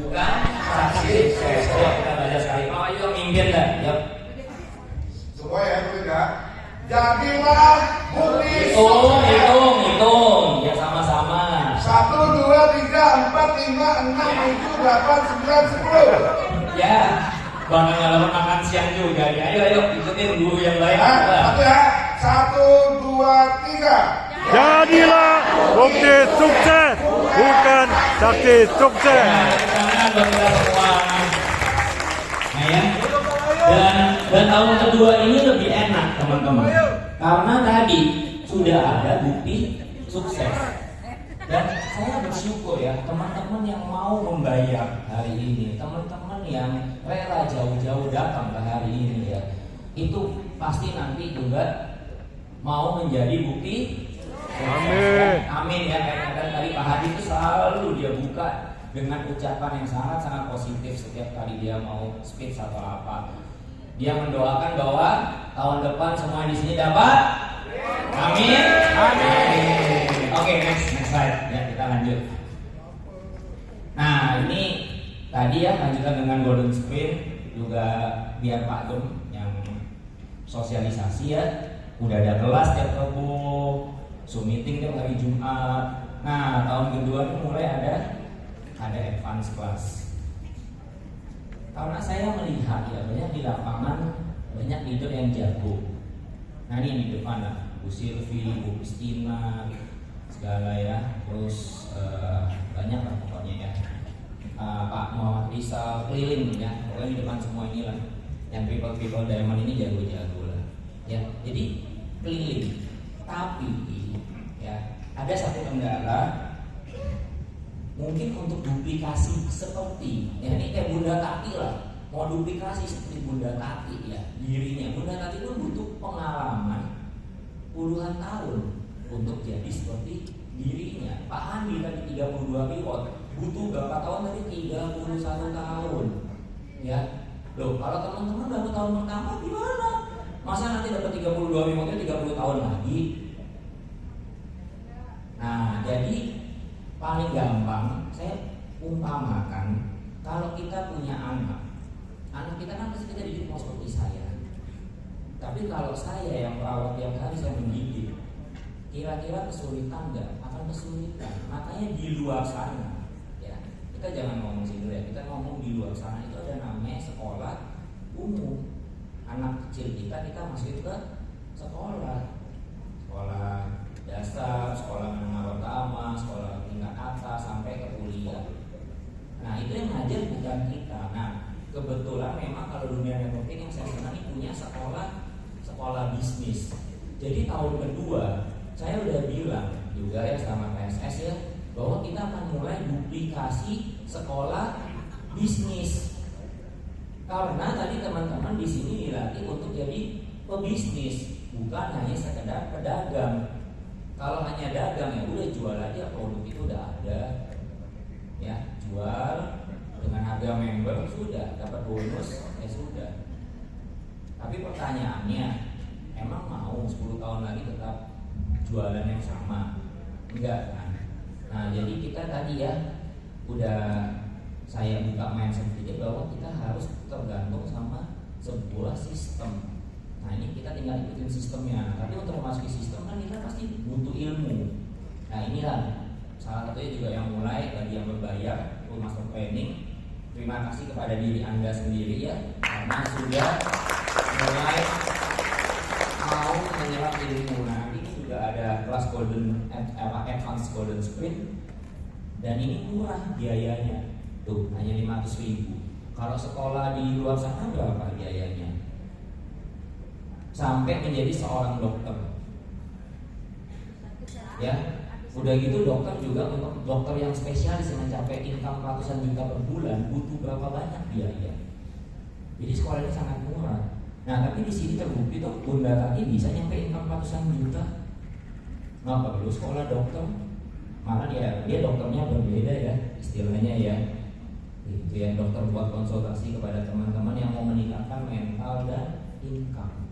bukan saksi sukses. Ayo kita baca sekali. Oh ayo mimpin dah. Yap. Semua ya tidak. Jadilah bukti. Hitung. Ya sama-sama. 1, 2, 3, 4, 5, 6, 7, 8, 9, 10. Ya. Bang ngalamin makan siang juga. Ayo ikutin guru yang lain. Satu ya. 1, 2, 3. Jadilah bukti sukses, bukan saksi sukses. Tangan buat kita semua. Nah ya. Dan tahun kedua ini lebih enak teman-teman. Karena tadi sudah ada bukti sukses. Dan saya bersyukur ya teman-teman yang mau membayar hari ini, teman-teman yang rela jauh-jauh datang ke hari ini ya, itu pasti nanti juga mau menjadi bukti. Amin ya. Kayak tadi Pak Hadi itu selalu dia buka dengan ucapan yang sangat-sangat positif setiap kali dia mau speech atau apa. Dia mendoakan bahwa tahun depan semua di sini dapat. Amin. Oke, next slide ya, kita lanjut. Nah ini tadi ya lanjutkan dengan golden sprint juga biar Pak Gem yang sosialisasi ya. Udah ada kelas tiap Rabu, Zoom meeting tiap hari Jumat. Nah tahun kedua ini mulai ada advance class. Karena saya melihat ya banyak di lapangan banyak leader yang jago. Nah ini yang di depan lah, Bu Silvi, Bu Kristina, segala ya. Terus banyak lah pokoknya ya. Pak Muhammad Rizal keliling ya. Pokoknya di depan semua ini lah. Yang people diamond ini jago-jago lah. Ya, jadi keliling. Tapi ya ada satu kendala. Mungkin untuk duplikasi seperti ya ini kayak Bunda Tati lah, mau duplikasi seperti Bunda Tati ya dirinya. Bunda Tati itu butuh pengalaman puluhan tahun untuk jadi seperti dirinya. Pak Andi tadi 32 reward butuh berapa tahun tadi? 31 tahun ya. Loh kalau teman-teman baru tahun pertama gimana? Masa nanti dapat 32 rewardnya 30 tahun lagi? Nah jadi paling gampang saya umpamakan kalau kita punya anak kita kan pasti kita dididik mau seperti saya. Tapi kalau saya yang merawat tiap hari saya mendidik, kira-kira kesulitan nggak? Akan kesulitan. Makanya di luar sana ya kita jangan ngomong sini ya, kita ngomong di luar sana itu ada namanya sekolah umum. Anak kecil kita masuk ke sekolah dasar, sekolah menengah pertama, sekolah tingkat atas sampai ke kuliah. Nah itu yang ngajar bukan kita. Nah kebetulan memang kalau dunia networking yang saya senang ini punya sekolah bisnis. Jadi tahun kedua saya udah bilang juga ya sama PSS ya bahwa kita akan mulai duplikasi sekolah bisnis. Karena tadi teman-teman di sini dilatih untuk jadi pebisnis, bukan hanya sekedar pedagang. Kalau hanya dagang ya udah jual aja, produk itu udah ada ya, jual dengan harga member sudah, dapat bonus ya sudah. Tapi pertanyaannya, emang mau 10 tahun lagi tetap jualan yang sama? Enggak kan? Nah jadi kita tadi ya udah saya buka mindset kita bahwa kita harus tergantung sama sebuah sistem. Nah ini kita tinggal ikutin sistemnya. Tapi untuk memasuki sistem kan kita pasti butuh ilmu. Nah inilah salah satunya juga yang mulai bagi yang berbayar untuk master planning. Terima kasih kepada diri Anda sendiri ya, karena sudah mulai mau menyerap ilmu. Nah ini juga ada kelas advance golden sprint. Dan ini murah biayanya. Tuh hanya 500.000. Kalau sekolah di luar sana berapa biayanya? Sampai menjadi seorang dokter ya, udah gitu dokter juga untuk dokter yang spesialis yang mencapai income ratusan juta per bulan butuh berapa banyak biaya. Jadi sekolah ini sangat murah. Nah tapi di sini terbukti tuh Bunda tadi bisa nyampe income ratusan juta nggak perlu sekolah dokter, malah dia dokternya berbeda ya istilahnya ya. Itu ya dokter buat konsultasi kepada teman-teman yang mau meningkatkan mental dan income.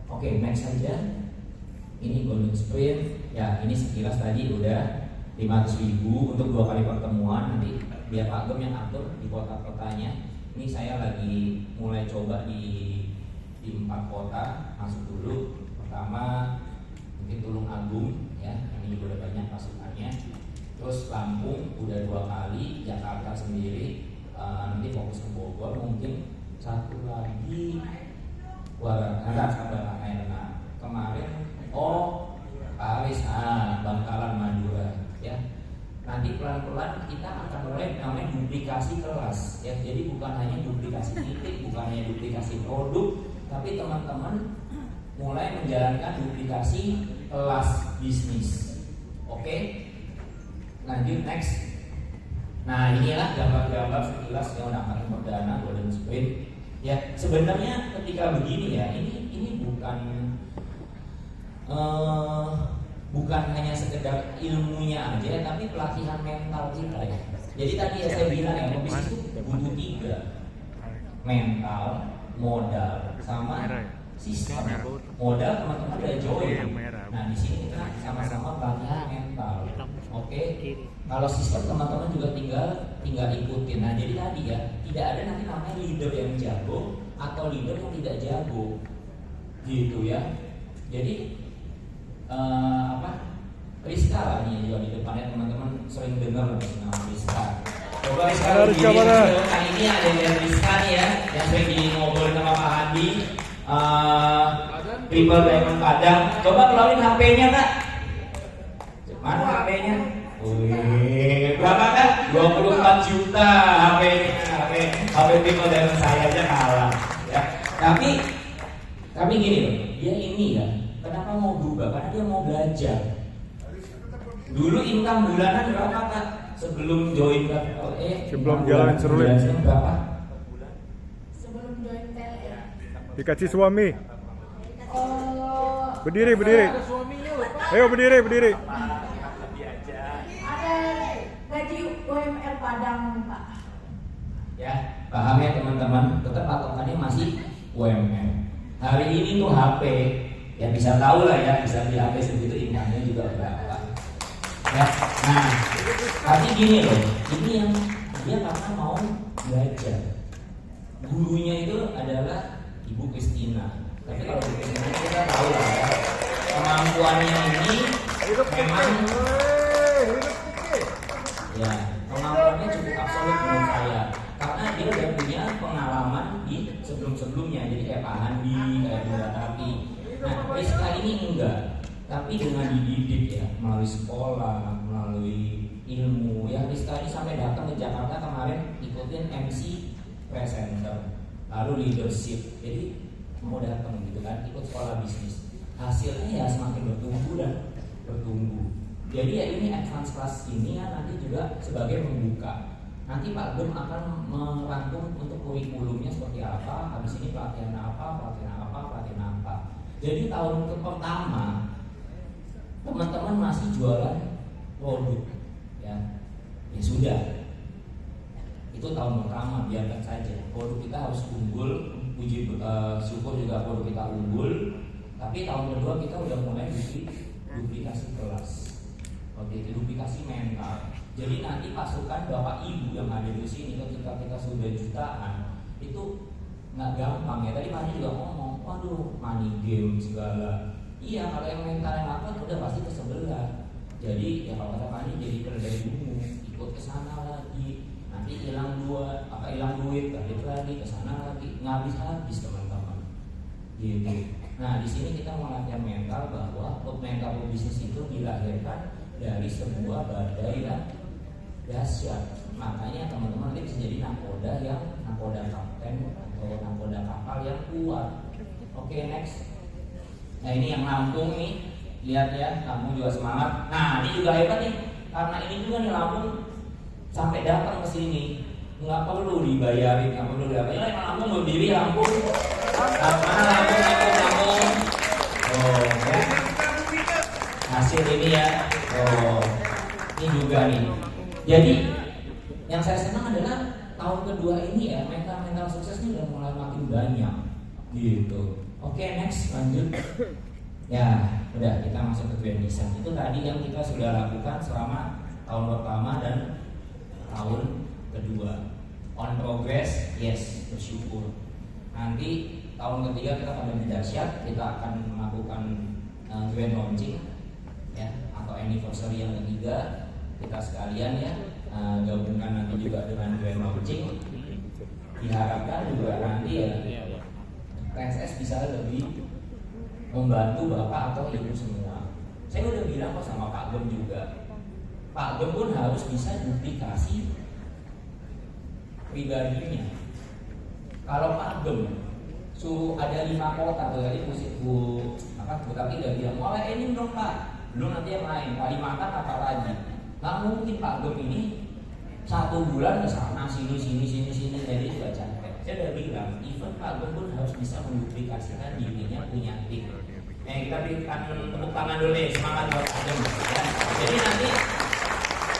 Oke, next saja. Ini golden sprint. Ya, ini sekilas tadi udah 500.000 untuk 2 kali pertemuan. Nanti biar Pak Gem yang atur di kota-kotanya. Ini saya lagi mulai coba di 4 kota, masuk dulu. Pertama mungkin Tulung Agung ya, ini juga udah banyak pasukannya. Terus Lampung udah 2 kali, Jakarta sendiri, nanti fokus ke Bogor, mungkin satu lagi Karena kemarin Paris, Bangkalan, Madura ya. Nanti pelan-pelan kita akan mulai namanya duplikasi kelas ya. Jadi bukan hanya duplikasi titik, bukan hanya duplikasi produk, tapi teman-teman mulai menjalankan duplikasi kelas bisnis. Oke? Lanjut next. Nah, inilah gambar-gambar sekilas yang udah perdana golden sprint. Ya, sebenarnya ketika begini ya, ini bukan hanya sekedar ilmunya aja, tapi pelatihan mental kita ya. Jadi tadi ya saya bilang ya, pebisnis itu butuh 3: mental, modal, sama sistem. Modal teman-teman udah join. Nah di sini kita sama-sama pelatihan mental. Oke. Kalau sistem teman-teman juga tinggal ikutin. Nah jadi tadi ya, tidak ada nanti namanya leader yang jago atau leader yang tidak jago, gitu ya. Jadi Rizka lah ini juga di depannya teman-teman sering dengar nama Rizka. Coba Rizka berdiri. Nah ini ada yang Rizka nih ya, yang sering ngobrolin sama Pak Hadi. Triple Diamond Padang. Coba keluarin HP-nya Kak. Mana HP-nya? Wih, berapa kan? 24 juta HP Triple Diamond saya aja kalah. Ya. Tapi gini loh, dia ini ya. Kenapa mau berubah? Karena dia mau belajar. Dulu income bulanan berapa Kak? Sebelum join sebelum jalan Serulin berapa? Sebelum join TLR. Dikasih suami. Berdiri. Ayo berdiri. Ada gaji UMR Padang Pak. Ya, paham ya teman-teman. Tetap patokannya masih UMR. Hari ini tuh HP, ya bisa tahu lah ya, bisa di HP segitu income-nya juga berapa. Ya, nah, tapi gini loh, ini yang dia karena mau belajar. Gurunya itu adalah Ibu Kristina. Tapi kalau Ibu Kristina kita tahu lah ya, kemampuannya ini memang ya, kemampuannya cukup absolut menurut saya. Karena dia udah punya pengalaman di sebelum-sebelumnya. Jadi kayak Pak Handi, kayak Bunda Tapi. Nah, Rizka ini enggak. Tapi dengan dididik ya, melalui sekolah, melalui ilmu. Ya, Rizka ini sampai datang ke Jakarta kemarin ikutin MC presenter, lalu leadership. Jadi mau datang gitu kan, ikut sekolah bisnis. Hasilnya ya semakin bertumbuh. Jadi ya ini advance class ini ya nanti juga sebagai pembuka. Nanti Pak Gem akan merangkum untuk kurikulumnya seperti apa, habis ini pelatihan apa. Jadi tahun pertama teman-teman masih jualan produk ya sudah, itu tahun pertama biarkan saja, produk kita harus unggul, puji syukur juga produk kita unggul. Tapi tahun kedua kita udah mulai duplikasi kelas, duplikasi mental. Jadi nanti pasukan bapak ibu yang ada di sini ketika kita sudah jutaan itu nggak gampang ya. Tadi Pak juga ngomong, waduh money game segala. Iya, kalau yang mental yang apa udah pasti ke sebelah. Jadi ya kalau kata Pak jadi keledai dulu, ikut ke sana lagi, nanti hilang duit, balik lagi ke sana lagi, habis teman-teman. Gitu. Nah di sini kita mau latihan mental bahwa mental bisnis itu dilahirkan dari sebuah badai yang dahsyat. Makanya teman-teman nanti bisa jadi nakoda kapten atau nakoda kapal yang kuat. Oke, next. Nah ini yang Lampung nih, lihat ya, Lampung juga semangat. Nah ini juga hebat nih, karena ini juga nih Lampung sampai datang ke sini, nggak perlu dibayarin, nggak perlu dibayarin. Emang Lampung berdiri Lampung. Mana Lampung. Oh, ya. Hasil ini ya. Oh, ini juga nih. Jadi yang saya senang adalah tahun kedua ini ya, mental sukses ini udah mulai makin banyak, gitu. Oke, next lanjut. Ya, udah kita masuk ke Grand Design. Itu tadi yang kita sudah lakukan selama tahun pertama dan tahun kedua. On progress, yes, bersyukur. Nanti tahun ketiga kita pandemi dahsyat, kita akan melakukan grand launching ya, atau anniversary yang ketiga. Kita sekalian ya gabungkan nanti juga dengan grand launching. Diharapkan juga nanti ya PSS bisa lebih membantu Bapak atau Ibu semua. Saya udah bilang kok sama Pak Gem juga. Pak Gem pun harus bisa duplikasi pribadinya. Kalau Pak Gem suruh ada 5 kota, berarti Bu tapi udah bilang mulai ini dong Pak, belum nanti yang lain Kalimantan apa lagi. Nggak mungkin Pak Gem ini 1 bulan ke sana sini, jadi juga capek. Saya udah bilang, even Pak Gem pun harus bisa menduplikasikan dirinya punya tim. Kita berikan tepuk tangan dulu nih, semangat buat Pak Gem. Ya. Jadi nanti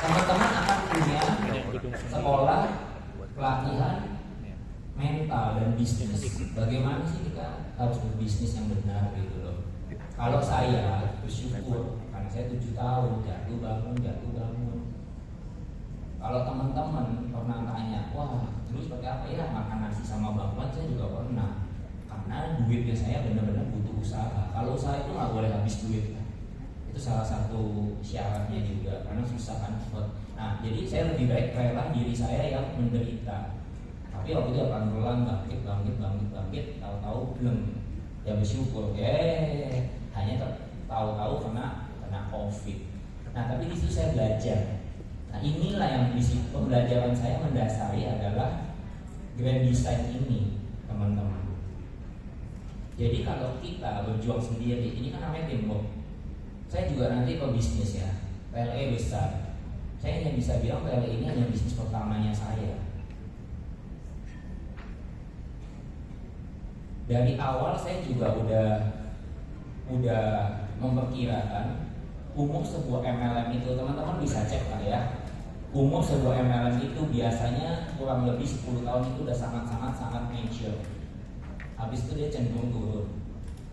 teman-teman akan punya sekolah pelatihan mental dan bisnis. Bagaimana sih kita harus berbisnis yang benar gitu loh. Kalau saya bersyukur karena saya 7 tahun jatuh bangun. Kalau teman-teman pernah tanya, wah terus seperti apa ya makan nasi sama bakwan, saya juga pernah. Karena duitnya saya benar-benar butuh usaha. Kalau usaha itu nggak boleh habis duit. Itu salah satu syaratnya juga karena susah kan. Nah jadi saya lebih baik rela diri saya yang menderita. Tapi waktu itu pelan-pelan bangkit, tahu-tahu belum. Ya bersyukur, hanya tahu-tahu kena COVID. Nah tapi di situ saya belajar. Nah inilah yang di situ pembelajaran saya mendasari adalah grand design ini, teman-teman. Jadi kalau kita berjuang sendiri, ini kan namanya teamwork. Saya juga nanti pebisnis ya, PLE besar. Saya hanya bisa bilang PLE ini hanya bisnis pertamanya saya. Dari awal saya juga udah memperkirakan umur sebuah MLM itu, teman-teman bisa cek lah ya. Umur sebuah MLM itu biasanya kurang lebih 10 tahun itu udah sangat mature. Habis itu dia cenderung turun.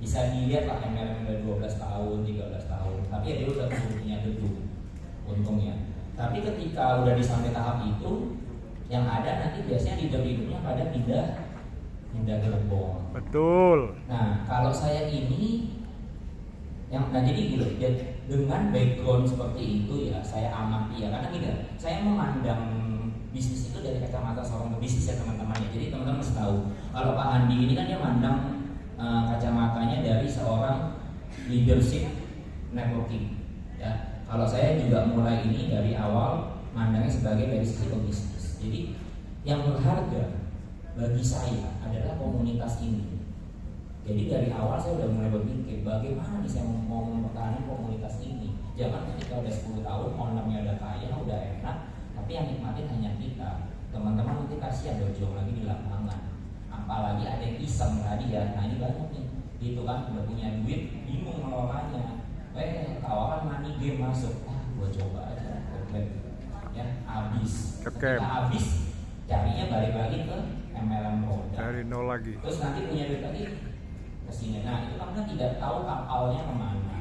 Bisa dilihat lah MLM udah 12 tahun, 13 tahun. Tapi ya dia udah punya gedung untungnya. Tapi ketika udah di sampai tahap itu, yang ada nanti biasanya leader-leadernya pada pindah gerbong. Betul. Nah kalau saya ini jadi gitu, dengan background seperti itu ya saya amati ya, karena gini, saya memandang bisnis itu dari kacamata seorang pebisnis ya teman-teman ya. Jadi teman-teman mesti tahu kalau Pak Andi ini kan dia mandang kacamatanya dari seorang leadership networking ya. Kalau saya juga mulai ini dari awal mandangnya sebagai dari sisi pebisnis. Jadi yang berharga bagi saya adalah komunitas ini. Jadi dari awal saya udah mulai berpikir bagaimana nih saya mau mempertahankan komunitas ini. Jangan ketika udah 10 tahun ownernya udah kaya, udah enak, tapi yang nikmatin hanya kita. Teman-teman nanti kasihan berjuang lagi di lapangan. Apalagi ada yang iseng tadi ya. Nah ini banyak nih, gitu kan udah punya duit, bingung ngelolanya. Tawaran money game masuk, gua coba aja, ya habis. Ketika habis, carinya balik lagi ke MLM roda. Cari nol lagi. Terus nanti punya duit lagi kesini. Nah itu karena tidak tahu kapalnya kemana.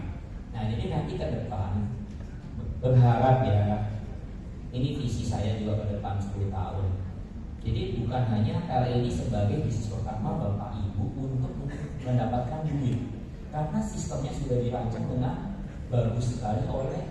Nah jadi nanti ke depan berharap ya, ini visi saya juga ke depan 10 tahun. Jadi bukan hanya PLE sebagai bisnis pertama Bapak Ibu untuk mendapatkan duit, karena sistemnya sudah dirancang dengan bagus sekali oleh